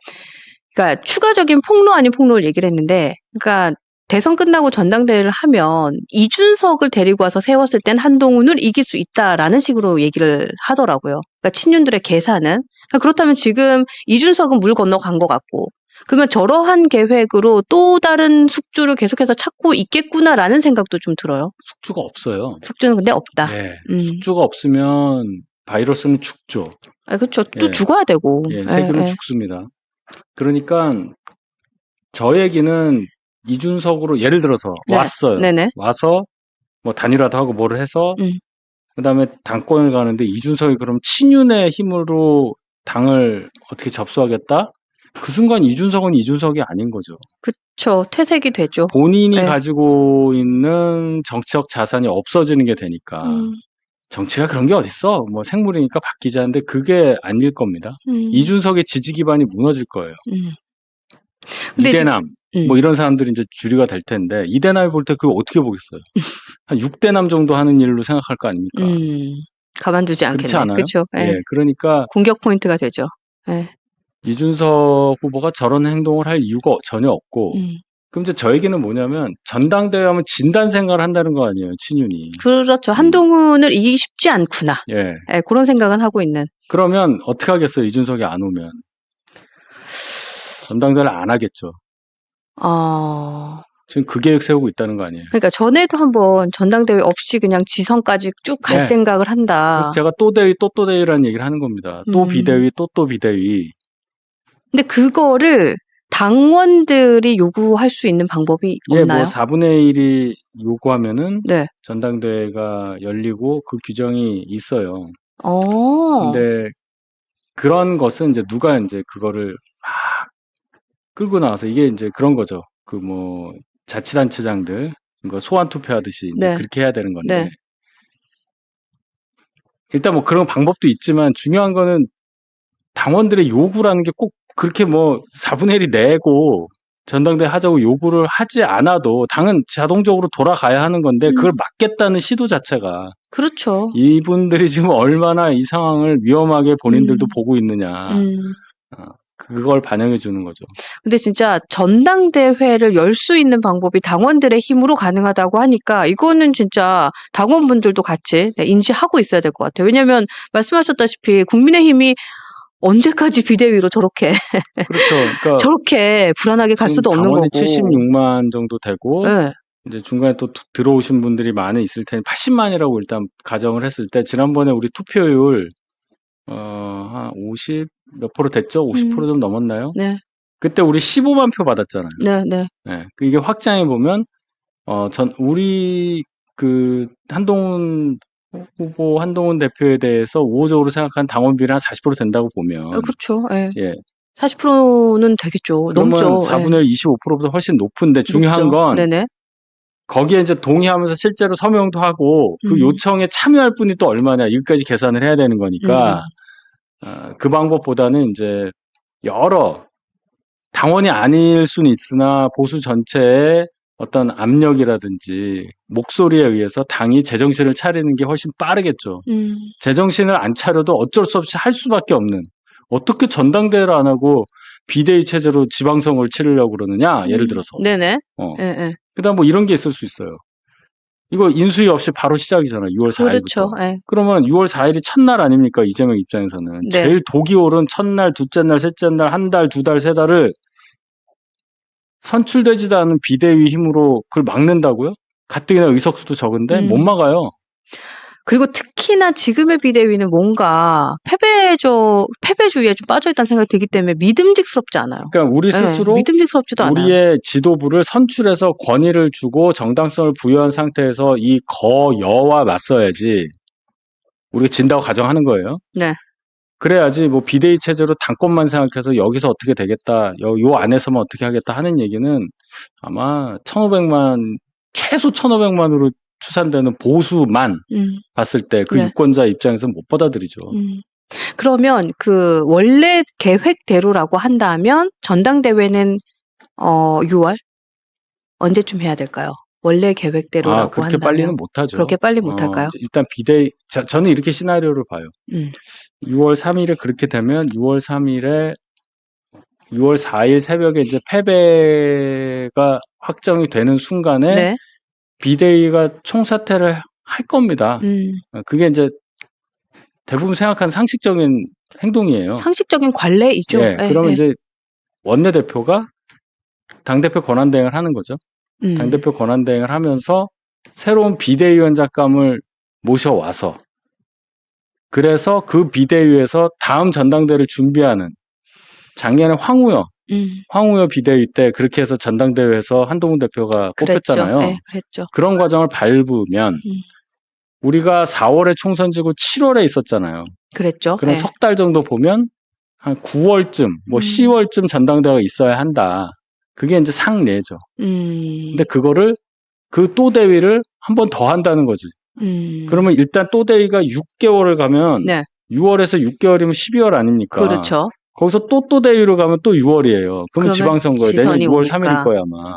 그러니까 추가적인 폭로 아닌 폭로를 얘기를 했는데, 그러니까 대선 끝나고 전당대회를 하면 이준석을 데리고 와서 세웠을 땐 한동훈을 이길 수 있다라는 식으로 얘기를 하더라고요. 그러니까 친윤들의 계산은. 그러니까 그렇다면 지금 이준석은 물 건너간 것 같고, 그러면 저러한 계획으로 또 다른 숙주를 계속해서 찾고 있겠구나라는 생각도 좀 들어요. 숙주가 없어요. 숙주는 근데 없다. 네. 숙주가 없으면 바이러스는 죽죠. 그렇죠. 또 죽어야 되고. 세균은 죽습니다. 그러니까 저 얘기는 이준석으로 예를 들어서 왔어요. 네네. 와서 뭐 단일화도 하고 뭐를 해서 그다음에 당권을 가는데 이준석이 그럼 친윤의 힘으로 당을 어떻게 접수하겠다? 그 순간 이준석은 이준석이 아닌 거죠. 그렇죠. 퇴색이 되죠. 본인이 가지고 있는 정치적 자산이 없어지는 게 되니까 정치가 그런 게 어딨어? 뭐 생물이니까 바뀌지 않는데 그게 아닐 겁니다. 이준석의 지지 기반이 무너질 거예요. 이대남 뭐 이런 사람들이 이제 주류가 될 텐데 이대남이 볼 때 그거 어떻게 보겠어요? 한 6대남 정도 하는 일로 생각할 거 아닙니까? 가만두지 그렇지 않겠네. 않아요? 그렇죠. 예. 예, 그러니까 공격 포인트가 되죠. 예. 이준석 후보가 저런 행동을 할 이유가 전혀 없고, 그럼 이제 저 얘기는 뭐냐면 전당대회 하면 진단 생각을 한다는 거 아니에요, 친윤이. 그렇죠. 한동훈을 이기기 쉽지 않구나. 예. 예, 그런 생각은 하고 있는. 그러면 어떻게 하겠어요, 이준석이 안 오면. 전당대회를 안 하겠죠. 지금 그 계획 세우고 있다는 거 아니에요. 그러니까 전에도 한번 전당대회 없이 그냥 지선까지 쭉 갈 네. 생각을 한다. 그래서 제가 또 대위 또 대위라는 얘기를 하는 겁니다. 또 비대위 또 비대위. 근데 그거를 당원들이 요구할 수 있는 방법이 없나요? 뭐 4분의 1이 요구하면은 네. 전당대회가 열리고 그 규정이 있어요. 어. 근데 그런 것은 이제 누가 이제 그거를 막 끌고 나와서 이게 이제 그런 거죠. 그 뭐 자치단체장들 이거 소환 투표하듯이 이제 네. 그렇게 해야 되는 건데 네. 일단 뭐 그런 방법도 있지만 중요한 거는 당원들의 요구라는 게 꼭 그렇게 뭐 4분의 1이 내고 전당대회 하자고 요구를 하지 않아도 당은 자동적으로 돌아가야 하는 건데 그걸 막겠다는 시도 자체가 그렇죠. 이분들이 지금 얼마나 이 상황을 위험하게 본인들도 보고 있느냐. 그걸 반영해 주는 거죠. 근데 진짜 전당대회를 열 수 있는 방법이 당원들의 힘으로 가능하다고 하니까 이거는 진짜 당원분들도 같이 인지하고 있어야 될 것 같아요. 왜냐하면 말씀하셨다시피 국민의힘이 언제까지 비대위로 저렇게 그렇죠. 그러니까 저렇게 불안하게 갈 수도 없는 거고. 당원이 76만 정도 되고 네. 이제 중간에 또 들어오신 분들이 많이 있을 테니 80만이라고 일단 가정을 했을 때 지난번에 우리 투표율 한 50 몇 프로 됐죠? 50% 좀 넘었나요? 네. 그때 우리 15만 표 받았잖아요. 네, 네. 네. 이게 확장해 보면 우리 그 한동훈 후보 한동훈 대표에 대해서 우호적으로 생각한 당원비는 한 40% 된다고 보면 그렇죠. 예. 예. 40%는 되겠죠. 그러면 넘죠. 4분의 1 25%보다 훨씬 높은데 중요한 높죠. 건 네네. 거기에 이제 동의하면서 실제로 서명도 하고 그 요청에 참여할 분이 또 얼마냐 이것까지 계산을 해야 되는 거니까 그 방법보다는 이제 여러 당원이 아닐 수는 있으나 보수 전체의 어떤 압력이라든지 목소리에 의해서 당이 제정신을 차리는 게 훨씬 빠르겠죠. 제정신을 안 차려도 어쩔 수 없이 할 수밖에 없는 어떻게 전당대회를 안 하고 비대위 체제로 지방선거를 치르려고 그러느냐 예를 들어서. 네네. 예. 그다음 뭐 이런 게 있을 수 있어요. 이거 인수위 없이 바로 시작이잖아요. 6월 4일부터. 그렇죠. 예. 그러면 6월 4일이 첫날 아닙니까? 이재명 입장에서는. 네. 제일 독이 오른 첫날, 둘째 날, 셋째 날, 한 달, 두 달, 세 달을 선출되지도 않은 비대위 힘으로 그걸 막는다고요? 가뜩이나 의석수도 적은데 못 막아요. 그리고 특히나 지금의 비대위는 뭔가 패배주의에 좀 빠져있다는 생각이 들기 때문에 믿음직스럽지 않아요. 그러니까 우리 스스로 믿음직스럽지도 않아요. 우리의 지도부를 선출해서 권위를 주고 정당성을 부여한 상태에서 이 거여와 맞서야지 우리가 진다고 가정하는 거예요. 네. 그래야지 뭐 비대위 체제로 당권만 생각해서 여기서 어떻게 되겠다, 요 안에서만 어떻게 하겠다 하는 얘기는 아마 1,500만, 최소 1,500만으로 추산되는 보수만 봤을 때 그 네. 유권자 입장에서는 못 받아들이죠. 그러면 그 원래 계획대로라고 한다면 전당대회는 6월? 언제쯤 해야 될까요? 원래 계획대로라고 그렇게 한다면. 빨리는 못하죠. 그렇게 빨리 못할까요? 일단 비대위, 저는 이렇게 시나리오를 봐요. 6월 3일에 그렇게 되면 6월 3일에 6월 4일 새벽에 이제 패배가 확정이 되는 순간에 네. 비대위가 총사퇴를 할 겁니다. 그게 이제 대부분 생각하는 상식적인 행동이에요. 상식적인 관례이죠. 예, 그러면 이제 원내대표가 당대표 권한대행을 하는 거죠. 당대표 권한대행을 하면서 새로운 비대위원장감을 모셔와서 그래서 그 비대위에서 다음 전당대회를 준비하는 작년에 황우여 비대위 때 그렇게 해서 전당대회에서 한동훈 대표가 뽑혔잖아요. 네, 그랬죠. 그런 과정을 밟으면 우리가 4월에 총선 지고 7월에 있었잖아요. 그랬죠. 그럼 석 달 정도 보면 한 9월쯤, 뭐 10월쯤 전당대회가 있어야 한다. 그게 이제 상례죠. 근데 그거를 그 또 대위를 한 번 더 한다는 거지. 그러면 일단 또 대위가 6개월을 가면 네. 6월에서 6개월이면 12월 아닙니까? 그렇죠. 거기서 또 대위로 가면 또 6월이에요. 그러면 지방선거에 내년 6월 오니까. 3일일 거야 아마.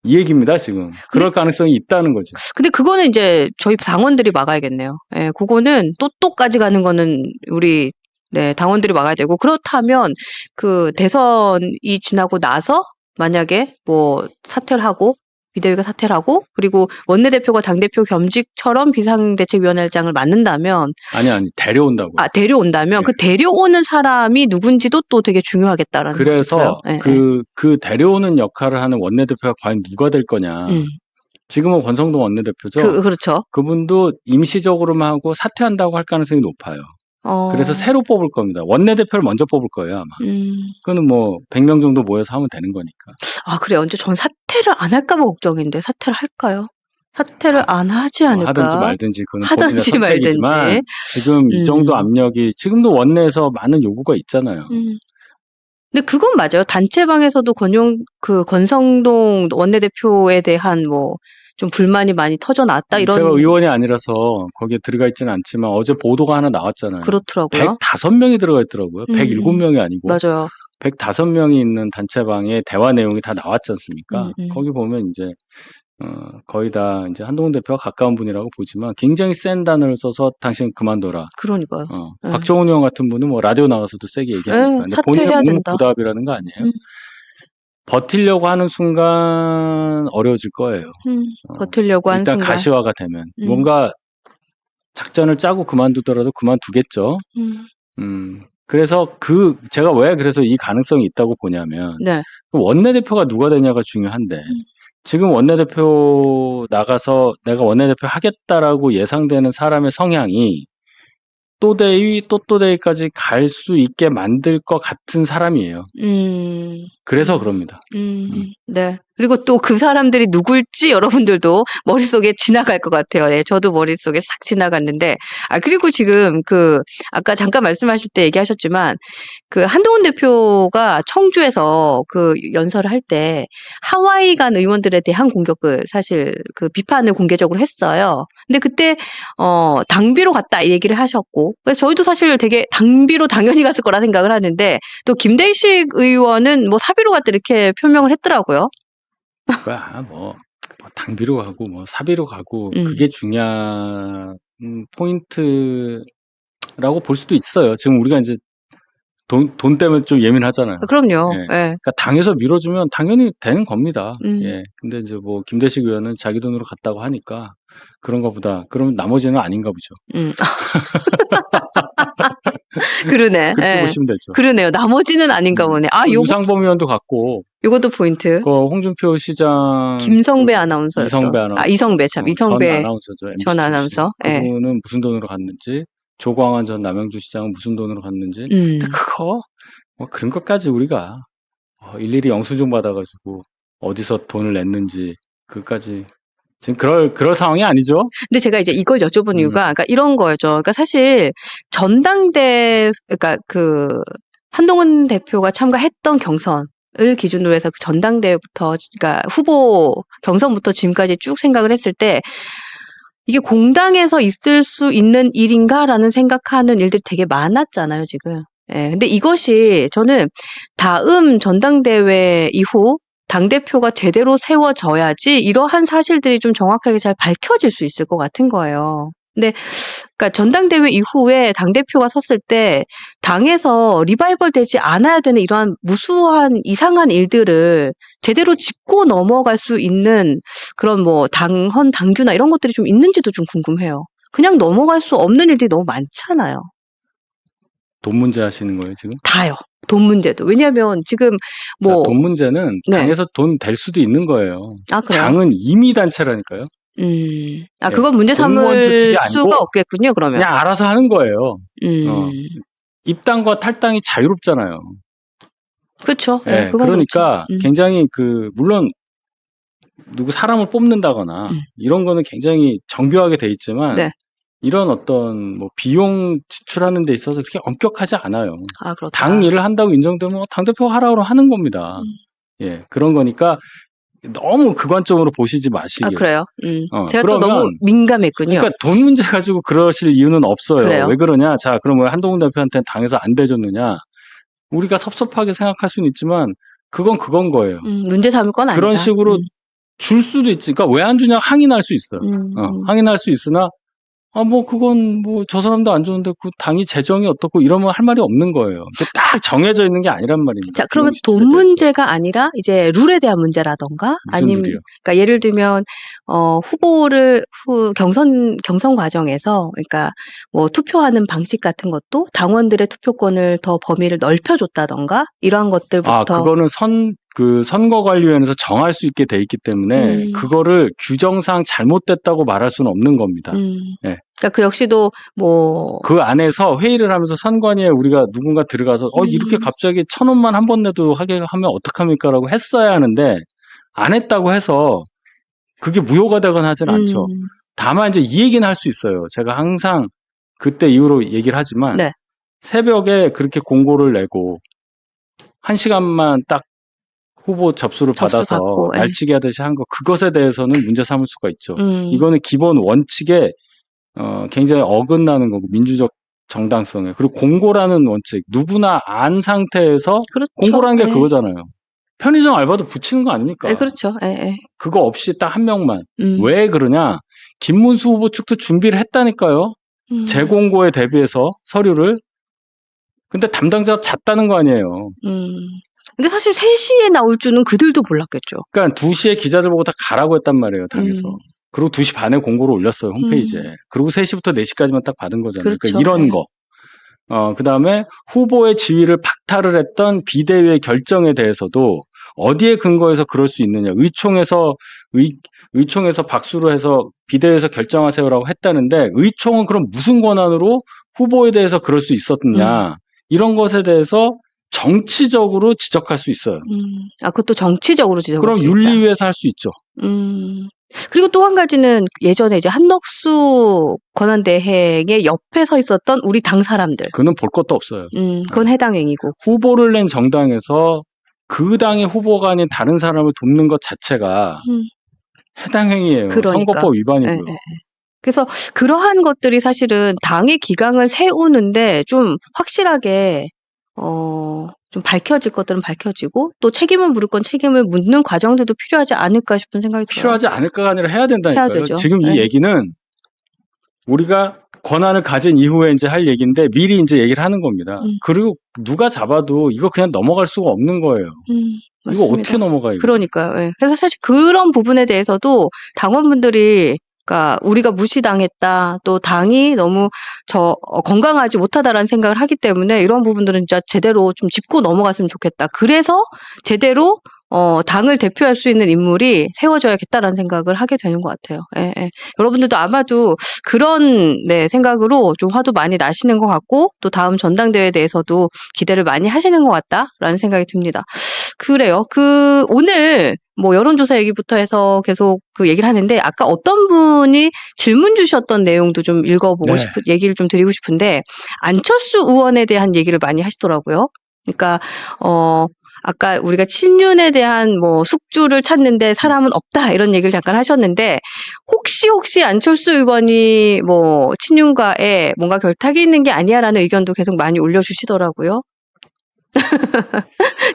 이 얘기입니다, 지금. 그럴 가능성이 있다는 거지. 근데 그거는 이제 저희 당원들이 막아야겠네요. 예, 그거는 또까지 가는 거는 우리 네, 당원들이 막아야 되고 그렇다면 그 대선이 지나고 나서 만약에 뭐 사퇴를 하고 비대위가 사퇴를 하고 그리고 원내대표가 당대표 겸직처럼 비상대책위원회장을 맡는다면 아니, 데려온다고. 데려온다면 네. 그 데려오는 사람이 누군지도 또 되게 중요하겠다라는 생각이 들어요. 그래서 예, 그 데려오는 역할을 하는 원내대표가 과연 누가 될 거냐. 지금은 권성동 원내대표죠. 그렇죠. 그분도 임시적으로만 하고 사퇴한다고 할 가능성이 높아요. 그래서 새로 뽑을 겁니다. 원내대표를 먼저 뽑을 거예요, 아마. 그거는 뭐 100명 정도 모여서 하면 되는 거니까. 그래요. 언제 전 사퇴를 안 할까 봐 걱정인데 사퇴를 할까요? 사퇴를 안 하지 않을까? 하든지 말든지 그건 하든지 본인의 선택이지만 말든지. 지금 이 정도 압력이 지금도 원내에서 많은 요구가 있잖아요. 근데 그건 맞아요. 단체방에서도 권성동 원내대표에 대한 뭐 좀 불만이 많이 터져나왔다 이런. 제가 의원이 아니라서 거기에 들어가 있지는 않지만 어제 보도가 하나 나왔잖아요. 그렇더라고요. 105명이 들어가 있더라고요. 107명이 아니고. 맞아요. 105명이 있는 단체방에 대화 내용이 다 나왔지 않습니까? 거기 보면 이제 거의 다 이제 한동훈 대표와 가까운 분이라고 보지만 굉장히 센 단어를 써서 당신 그만둬라. 그러니까요. 박정훈 의원 같은 분은 뭐 라디오 나가서도 세게 얘기하니까. 근데 본인의 사퇴해야 된다. 묵묵부답이라는 거 아니에요? 버티려고 하는 순간 어려워질 거예요. 버티려고 하는 일단 순간. 가시화가 되면 뭔가 작전을 짜고 그만두더라도 그만두겠죠. 그래서 제가 왜 그래서 이 가능성이 있다고 보냐면 네. 원내대표가 누가 되냐가 중요한데 지금 원내대표 나가서 내가 원내대표 하겠다라고 예상되는 사람의 성향이 또대위까지 갈 수 있게 만들 것 같은 사람이에요. 그래서 그럽니다. 네. 그리고 또 그 사람들이 누굴지 여러분들도 머릿속에 지나갈 것 같아요. 네, 저도 머릿속에 싹 지나갔는데. 그리고 지금 아까 잠깐 말씀하실 때 얘기하셨지만, 한동훈 대표가 청주에서 연설을 할 때 하와이 간 의원들에 대한 공격을 사실 비판을 공개적으로 했어요. 근데 그때, 당비로 갔다 이 얘기를 하셨고, 그래서 저희도 사실 되게 당비로 당연히 갔을 거라 생각을 하는데, 또 김대식 의원은 뭐 사비로 갔다 이렇게 표명을 했더라고요. 뭐 당비로 가고 뭐 사비로 가고 그게 중요한 포인트라고 볼 수도 있어요. 지금 우리가 이제 돈 때문에 좀 예민하잖아요. 그럼요. 예. 예. 그러니까 당에서 밀어주면 당연히 되는 겁니다. 예. 근데 이제 뭐 김대식 의원은 자기 돈으로 갔다고 하니까 그런가 보다. 그럼 나머지는 아닌가 보죠. 그러네. 그렇게 예. 보시면 되죠. 그러네요. 나머지는 아닌가 보네. 유상범 의원도 갔고. 요것도 포인트. 홍준표 시장. 김성배 아나운서였던. 이성배 아나운서. 이성배 참. 이성배 전 아나운서죠. MBC 전 아나운서. 출신. 그분은 무슨 돈으로 갔는지. 조광환 전 남양주 시장은 무슨 돈으로 갔는지. 근데 그거 뭐 그런 것까지 우리가 일일이 영수증 받아가지고 어디서 돈을 냈는지 그것까지 지금 그럴 상황이 아니죠. 근데 제가 이제 이걸 여쭤본 이유가 그러니까 이런 거죠. 그러니까 사실 그러니까 한동훈 대표가 참가했던 경선을 기준으로 해서 전당대회부터 그러니까 후보 경선부터 지금까지 쭉 생각을 했을 때 이게 공당에서 있을 수 있는 일인가라는 생각하는 일들이 되게 많았잖아요, 지금. 예. 근데 이것이 저는 다음 전당대회 이후 당대표가 제대로 세워져야지 이러한 사실들이 좀 정확하게 잘 밝혀질 수 있을 것 같은 거예요. 근데 그러니까 전당대회 이후에 당대표가 섰을 때 당에서 리바이벌 되지 않아야 되는 이러한 무수한 이상한 일들을 제대로 짚고 넘어갈 수 있는 그런 뭐 당규나 이런 것들이 좀 있는지도 좀 궁금해요. 그냥 넘어갈 수 없는 일들이 너무 많잖아요. 돈 문제 하시는 거예요, 지금? 다요. 돈 문제도. 왜냐하면 지금 뭐 돈 문제는 당에서 돈 될 수도 있는 거예요. 그래요? 당은 임의 단체라니까요. 그건 문제 삼을 수가 없겠군요, 그러면. 그냥 알아서 하는 거예요. 입당과 탈당이 자유롭잖아요. 그렇죠. 네, 그러니까 그렇죠. 굉장히 물론 누구 사람을 뽑는다거나 이런 거는 굉장히 정교하게 돼 있지만 이런 어떤 뭐 비용 지출하는 데 있어서 그렇게 엄격하지 않아요. 그렇다. 당 일을 한다고 인정되면 당대표가 하라고 그러면 하는 겁니다. 예, 그런 거니까 너무 그 관점으로 보시지 마시길. 그래요? 제가 또 너무 민감했군요. 그러니까 돈 문제 가지고 그러실 이유는 없어요. 그래요? 왜 그러냐? 자, 그러면 한동훈 대표한테 당에서 안 대줬느냐? 우리가 섭섭하게 생각할 수는 있지만 그건 거예요. 문제 삼을 건 아니다. 그런 식으로 줄 수도 있지. 그러니까 왜 안 주냐 항의할 수 있어요. 항의할 수 있으나 뭐 그건 뭐 저 사람도 안 좋은데 그 당이 재정이 어떻고 이러면 할 말이 없는 거예요. 이게 딱 정해져 있는 게 아니란 말입니다. 자, 그러면 돈 문제가 아니라 이제 룰에 대한 문제라던가 무슨 아니면 룰이요? 그러니까 예를 들면 후보를 경선 과정에서 그러니까 뭐 투표하는 방식 같은 것도 당원들의 투표권을 더 범위를 넓혀줬다던가 이러한 것들부터 그거는 선거관리위원회에서 정할 수 있게 돼 있기 때문에 그거를 규정상 잘못됐다고 말할 수는 없는 겁니다. 네. 그러니까 그 역시도 뭐 그 안에서 회의를 하면서 선관위에 우리가 누군가 들어가서 이렇게 갑자기 1,000원만 한 번 내도 하게 하면 어떡합니까라고 했어야 하는데 안 했다고 해서 그게 무효가 되거나 하진 않죠. 다만 이제 이 얘기는 할 수 있어요. 제가 항상 그때 이후로 얘기를 하지만 네. 새벽에 그렇게 공고를 내고 1시간만 딱 후보 접수를 받아서 받고, 날치기 하듯이 한 거 그것에 대해서는 문제 삼을 수가 있죠. 이거는 기본 원칙에 굉장히 어긋나는 거고 민주적 정당성에 그리고 공고라는 원칙 누구나 안 상태에서 그렇죠. 공고라는 게 그거잖아요. 편의점 알바도 붙이는 거 아닙니까? 네, 그렇죠. 그거 없이 딱 한 명만. 왜 그러냐? 김문수 후보 측도 준비를 했다니까요. 재공고에 대비해서 서류를. 근데 담당자가 잤다는 거 아니에요. 근데 사실 3시에 나올 줄은 그들도 몰랐겠죠. 그러니까 2시에 기자들 보고 다 가라고 했단 말이에요, 당에서. 그리고 2시 반에 공고를 올렸어요, 홈페이지에. 그리고 3시부터 4시까지만 딱 받은 거잖아요. 그렇죠. 그러니까 이런 거. 그 다음에 후보의 지위를 박탈을 했던 비대위의 결정에 대해서도 어디에 근거해서 그럴 수 있느냐. 의총에서 박수로 해서 비대위에서 결정하세요라고 했다는데 의총은 그럼 무슨 권한으로 후보에 대해서 그럴 수 있었느냐. 이런 것에 대해서 정치적으로 지적할 수 있어요. 그것도 정치적으로 지적할 수 있다. 그럼 윤리위에서 할 수 있죠. 그리고 또 한 가지는 예전에 이제 한덕수 권한대행의 옆에 서 있었던 우리 당 사람들. 그는 볼 것도 없어요. 그건 해당 행위고. 후보를 낸 정당에서 그 당의 후보가 아닌 다른 사람을 돕는 것 자체가 해당 행위예요. 그러니까. 선거법 위반이고요. 그래서 그러한 것들이 사실은 당의 기강을 세우는데 좀 확실하게 좀 밝혀질 것들은 밝혀지고 또 책임을 물을 건 책임을 묻는 과정들도 필요하지 않을까 싶은 생각이 들어요. 필요하지 않을까가 아니라 해야 된다니까요. 해야 되죠. 지금 이 얘기는 우리가 권한을 가진 이후에 이제 할 얘기인데 미리 이제 얘기를 하는 겁니다. 그리고 누가 잡아도 이거 그냥 넘어갈 수가 없는 거예요. 이거 맞습니다. 어떻게 넘어가요? 그러니까요. 그래서 사실 그런 부분에 대해서도 당원분들이 그러니까 우리가 무시당했다. 또 당이 너무 건강하지 못하다라는 생각을 하기 때문에 이런 부분들은 진짜 제대로 좀 짚고 넘어갔으면 좋겠다. 그래서 제대로 당을 대표할 수 있는 인물이 세워져야겠다라는 생각을 하게 되는 것 같아요. 여러분들도 아마도 그런 생각으로 좀 화도 많이 나시는 것 같고 또 다음 전당대회에 대해서도 기대를 많이 하시는 것 같다라는 생각이 듭니다. 그래요. 오늘 뭐 여론조사 얘기부터 해서 계속 그 얘기를 하는데 아까 어떤 분이 질문 주셨던 내용도 좀 읽어보고 얘기를 좀 드리고 싶은데 안철수 의원에 대한 얘기를 많이 하시더라고요. 그러니까 아까 우리가 친윤에 대한 뭐 숙주를 찾는데 사람은 없다 이런 얘기를 잠깐 하셨는데 혹시 안철수 의원이 뭐 친윤과에 뭔가 결탁이 있는 게 아니야라는 의견도 계속 많이 올려주시더라고요.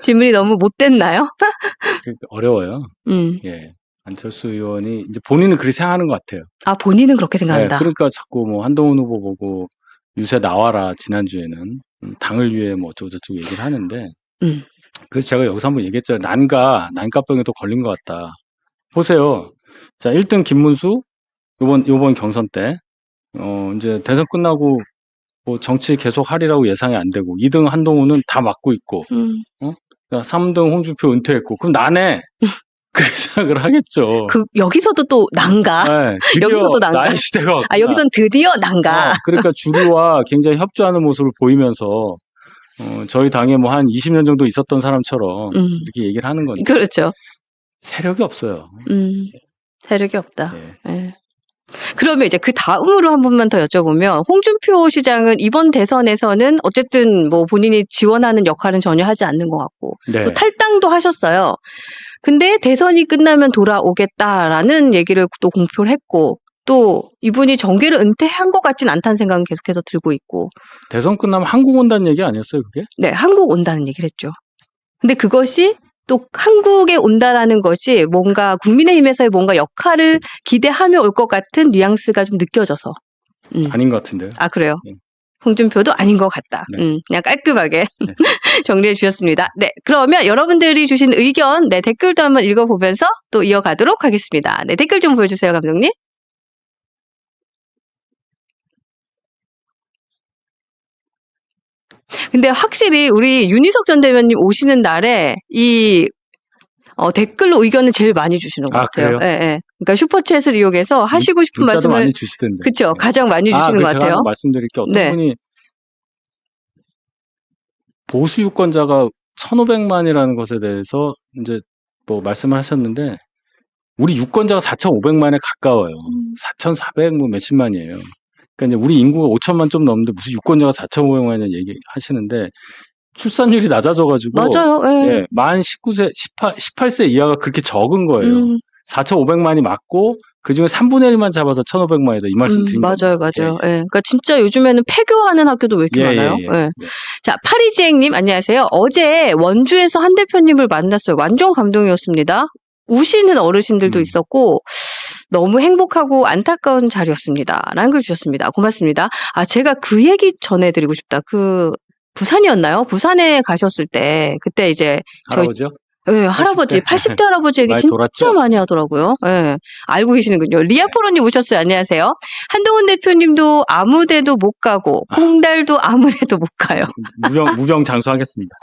질문이 너무 못됐나요? 어려워요. 예. 안철수 의원이 이제 본인은 그렇게 생각하는 것 같아요. 본인은 그렇게 생각한다. 그러니까 자꾸 뭐 한동훈 후보 보고 유세 나와라 지난주에는 당을 위해 뭐 어쩌고저쩌고 얘기를 하는데 그래서 제가 여기서 한번 얘기했죠. 난가병에 또 걸린 것 같다. 보세요. 자, 1등 김문수 요번 경선 때 이제 대선 끝나고 뭐 정치 계속 하리라고 예상이 안 되고 2등 한동훈은 다 맡고 있고 3등 홍준표 은퇴했고 그럼 나네 그렇게 생각을 하겠죠. 여기서도 또 난가? 여기서도 난가? 나의 시대가 왔구나. 여기선 드디어 난가? 그러니까 주류와 굉장히 협조하는 모습을 보이면서 저희 당에 뭐 한 20년 정도 있었던 사람처럼 이렇게 얘기를 하는 건데 그렇죠. 세력이 없어요. 세력이 없다. 그러면 이제 그 다음으로 한 번만 더 여쭤보면 홍준표 시장은 이번 대선에서는 어쨌든 뭐 본인이 지원하는 역할은 전혀 하지 않는 것 같고 또 탈당도 하셨어요. 근데 대선이 끝나면 돌아오겠다라는 얘기를 또 공표를 했고 또 이분이 정계를 은퇴한 것 같진 않다는 생각은 계속해서 들고 있고 대선 끝나면 한국 온다는 얘기 아니었어요 그게? 네, 한국 온다는 얘기를 했죠. 근데 그것이 또 한국에 온다라는 것이 뭔가 국민의힘에서의 뭔가 역할을 기대하며 올 것 같은 뉘앙스가 좀 느껴져서. 아닌 것 같은데요. 아, 그래요? 네. 홍준표도 아닌 것 같다. 네. 그냥 깔끔하게 네. 정리해 주셨습니다. 네, 그러면 여러분들이 주신 의견, 네, 댓글도 한번 읽어보면서 또 이어가도록 하겠습니다. 네, 댓글 좀 보여주세요, 감독님. 근데 확실히 우리 윤희석 전 대변님 오시는 날에 이 댓글로 의견을 제일 많이 주시는 것 같아요. 그래요? 예, 예. 그러니까 슈퍼챗을 이용해서 하시고 싶은 문자도 말씀을 많이 주시던데. 그쵸, 네. 가장 많이 주시는 것 제가 같아요. 하나 말씀드릴 게 어떤 네. 분이 보수 유권자가 1,500만이라는 것에 대해서 이제 뭐 말씀을 하셨는데 우리 유권자가 4,500만에 가까워요. 4,400 뭐 몇십만이에요. 그러니까 이제 우리 인구가 5천만 좀 넘는데 무슨 유권자가 4,500만이냐 얘기하시는데 출산율이 낮아져가지고 맞아요. 예. 예, 만 19세, 18세 이하가 그렇게 적은 거예요. 4,500만이 맞고 그중에 3분의 1만 잡아서 1,500만이다 이 말씀 드린 맞아요, 겁니다. 맞아요. 예. 그러니까 진짜 요즘에는 폐교하는 학교도 왜 이렇게 많아요? 예. 자, 파리지행님 안녕하세요. 어제 원주에서 한 대표님을 만났어요. 완전 감동이었습니다. 우시는 어르신들도 있었고 너무 행복하고 안타까운 자리였습니다. 라는 걸 주셨습니다. 고맙습니다. 아, 제가 그 얘기 전해드리고 싶다. 그 부산이었나요? 부산에 가셨을 때 그때 이제 저희 할아버지요? 네, 할아버지, 80대 할아버지 얘기 많이 진짜 돌았죠? 많이 하더라고요. 예, 알고 계시는군요. 리아포로님 오셨어요. 안녕하세요. 한동훈 대표님도 아무데도 못 가고 홍달도 아무데도 못 가요. 무병장수하겠습니다.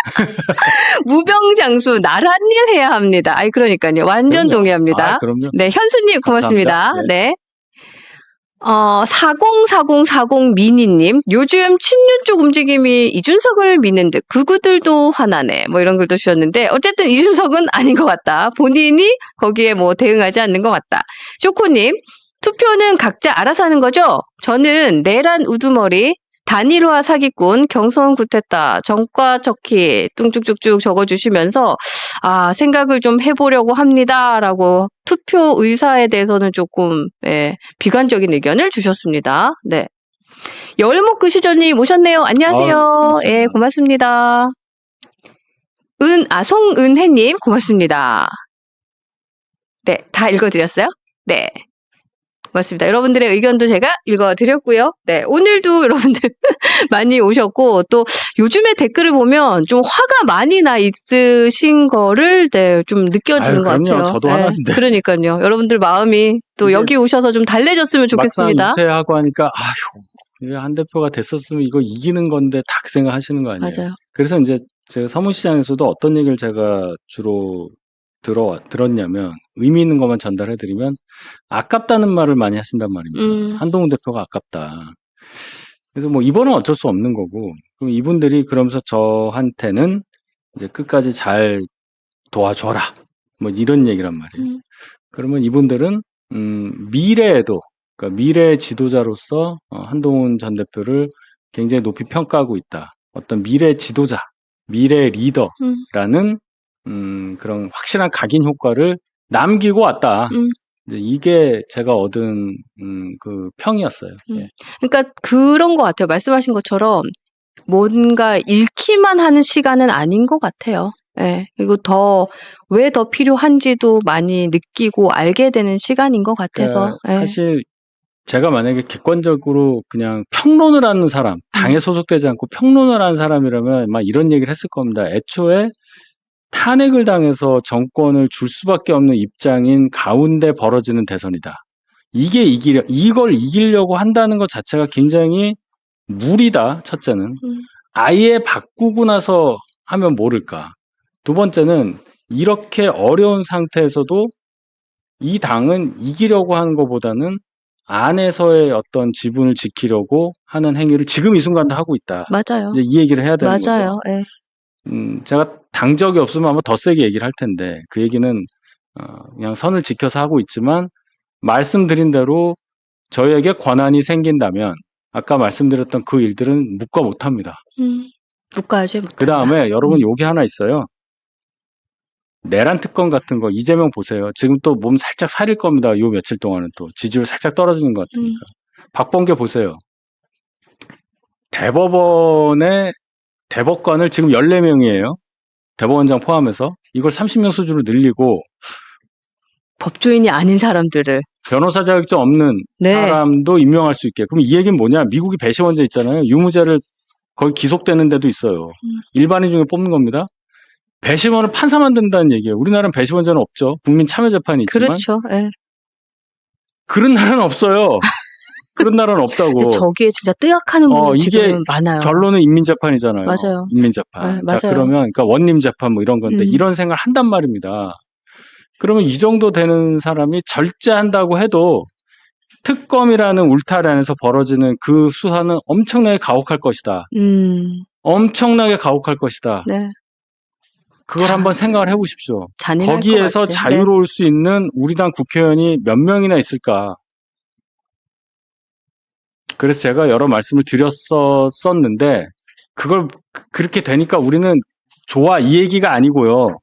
무병장수 나란 일 해야 합니다. 아이 그러니까요. 완전 그럼요. 동의합니다. 그럼요. 네, 현수님 고맙습니다. 감사합니다. 네. 404040 미니님, 요즘 친윤 쪽 움직임이 이준석을 믿는 듯 극우들도 화나네. 뭐 이런 글도 주셨는데, 어쨌든 이준석은 아닌 것 같다. 본인이 거기에 뭐 대응하지 않는 것 같다. 쇼코님, 투표는 각자 알아서 하는 거죠? 저는 내란 우두머리, 단일화 사기꾼, 경선 구태타, 정과 적희 뚱쭉쭉쭉 적어주시면서 생각을 좀 해보려고 합니다라고 투표 의사에 대해서는 조금 비관적인 의견을 주셨습니다. 네, 열목그 시전님 오셨네요. 안녕하세요. 예, 고맙습니다. 송은혜님 고맙습니다. 네, 다 읽어드렸어요? 네. 고맙습니다. 여러분들의 의견도 제가 읽어드렸고요. 네, 오늘도 여러분들 많이 오셨고 또 요즘에 댓글을 보면 좀 화가 많이 나 있으신 거를 좀 느껴지는 것 같아요. 저도 화났는데. 그러니까요. 여러분들 마음이 또 여기 오셔서 좀 달래졌으면 좋겠습니다. 막상 유세하고 하니까 한 대표가 됐었으면 이거 이기는 건데 다 그 생각하시는 거 아니에요. 맞아요. 그래서 이제 제가 서문시장에서도 어떤 얘기를 제가 주로 들었냐면 의미 있는 것만 전달해드리면 아깝다는 말을 많이 하신단 말입니다. 한동훈 대표가 아깝다. 그래서 뭐 이번은 어쩔 수 없는 거고 그럼 이분들이 그러면서 저한테는 이제 끝까지 잘 도와줘라 뭐 이런 얘기란 말이에요. 그러면 이분들은 미래에도 그러니까 미래 지도자로서 한동훈 전 대표를 굉장히 높이 평가하고 있다. 어떤 미래 지도자, 미래 리더라는 그런 확실한 각인 효과를 남기고 왔다. 이제 이게 제가 얻은 그 평이었어요. 예. 그러니까 그런 것 같아요. 말씀하신 것처럼 뭔가 잃기만 하는 시간은 아닌 것 같아요. 예. 그리고 왜 더 필요한지도 많이 느끼고 알게 되는 시간인 것 같아서. 사실 제가 만약에 객관적으로 그냥 평론을 하는 사람, 당에 소속되지 않고 평론을 하는 사람이라면 막 이런 얘기를 했을 겁니다. 애초에 탄핵을 당해서 정권을 줄 수밖에 없는 입장인 가운데 벌어지는 대선이다. 이걸 이기려고 한다는 것 자체가 굉장히 무리다. 첫째는. 아예 바꾸고 나서 하면 모를까. 두 번째는 이렇게 어려운 상태에서도 이 당은 이기려고 하는 것보다는 안에서의 어떤 지분을 지키려고 하는 행위를 지금 이 순간도 하고 있다. 맞아요. 이제 이 얘기를 해야 되는 맞아요. 거죠. 제가 당적이 없으면 아마 더 세게 얘기를 할 텐데 그 얘기는 그냥 선을 지켜서 하고 있지만 말씀드린 대로 저에게 권한이 생긴다면 아까 말씀드렸던 그 일들은 묵과 못합니다. 묵과하지 못한다. 그 다음에 여러분 여기 하나 있어요. 내란 특권 같은 거 이재명 보세요. 지금 또 몸 살짝 사릴 겁니다. 요 며칠 동안은 또 지지율 살짝 떨어지는 것 같으니까. 박범계 보세요. 대법관을 지금 14명이에요. 대법원장 포함해서 이걸 30명 수준으로 늘리고 법조인이 아닌 사람들을. 변호사 자격증 없는 네. 사람도 임명할 수 있게. 그럼 이 얘기는 뭐냐? 미국이 배심원제 있잖아요. 유무죄를 거의 기속되는 데도 있어요. 일반인 중에 뽑는 겁니다. 배심원을 판사 만든다는 얘기예요. 우리나라는 배심원제는 없죠. 국민참여재판이 있지만. 그렇죠. 예. 그런 나라는 없어요. 그런 나라는 없다고. 근데 저기에 진짜 뜨악하는 분들 이게 지금 많아요. 결론은 인민재판이잖아요. 맞아요. 인민재판. 네, 맞아요. 자, 그러면 그러니까 원님재판 뭐 이런 건데 이런 생각을 한단 말입니다. 그러면 이 정도 되는 사람이 절제한다고 해도 특검이라는 울타리 안에서 벌어지는 그 수사는 엄청나게 가혹할 것이다. 엄청나게 가혹할 것이다. 네. 그걸 한번 생각을 해보십시오. 잔인할 거기에서 것 같아요. 자유로울 수 있는 우리 당 국회의원이 몇 명이나 있을까. 그래서 제가 여러 말씀을 드렸었는데 그걸 그렇게 되니까 우리는 좋아 이 얘기가 아니고요.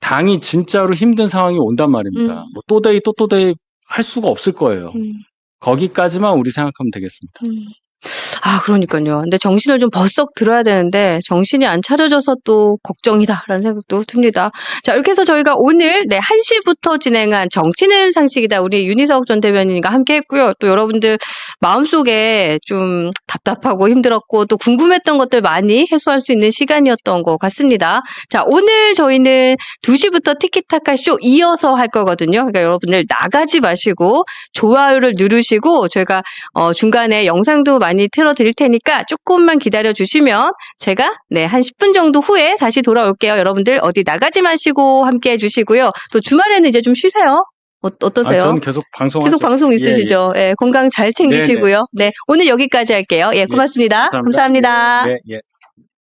당이 진짜로 힘든 상황이 온단 말입니다. 뭐 또대이 할 수가 없을 거예요. 거기까지만 우리 생각하면 되겠습니다. 아, 그러니까요. 근데 정신을 좀 벌썩 들어야 되는데 정신이 안 차려져서 또 걱정이다라는 생각도 듭니다. 자, 이렇게 해서 저희가 오늘 1시부터 진행한 정치는 상식이다. 우리 윤희석 전 대변인과 함께 했고요. 또 여러분들 마음속에 좀 답답하고 힘들었고 또 궁금했던 것들 많이 해소할 수 있는 시간이었던 것 같습니다. 자, 오늘 저희는 2시부터 티키타카 쇼 이어서 할 거거든요. 그러니까 여러분들 나가지 마시고 좋아요를 누르시고 저희가 중간에 영상도 많이 틀어드릴 테니까 조금만 기다려주시면 제가 한 10분 정도 후에 다시 돌아올게요. 여러분들 어디 나가지 마시고 함께 해주시고요. 또 주말에는 이제 좀 쉬세요. 어떠세요? 전 계속 방송하죠. 계속 방송 있으시죠? 예, 건강 잘 챙기시고요. 네, 오늘 여기까지 할게요. 예, 고맙습니다. 감사합니다. 네, 예.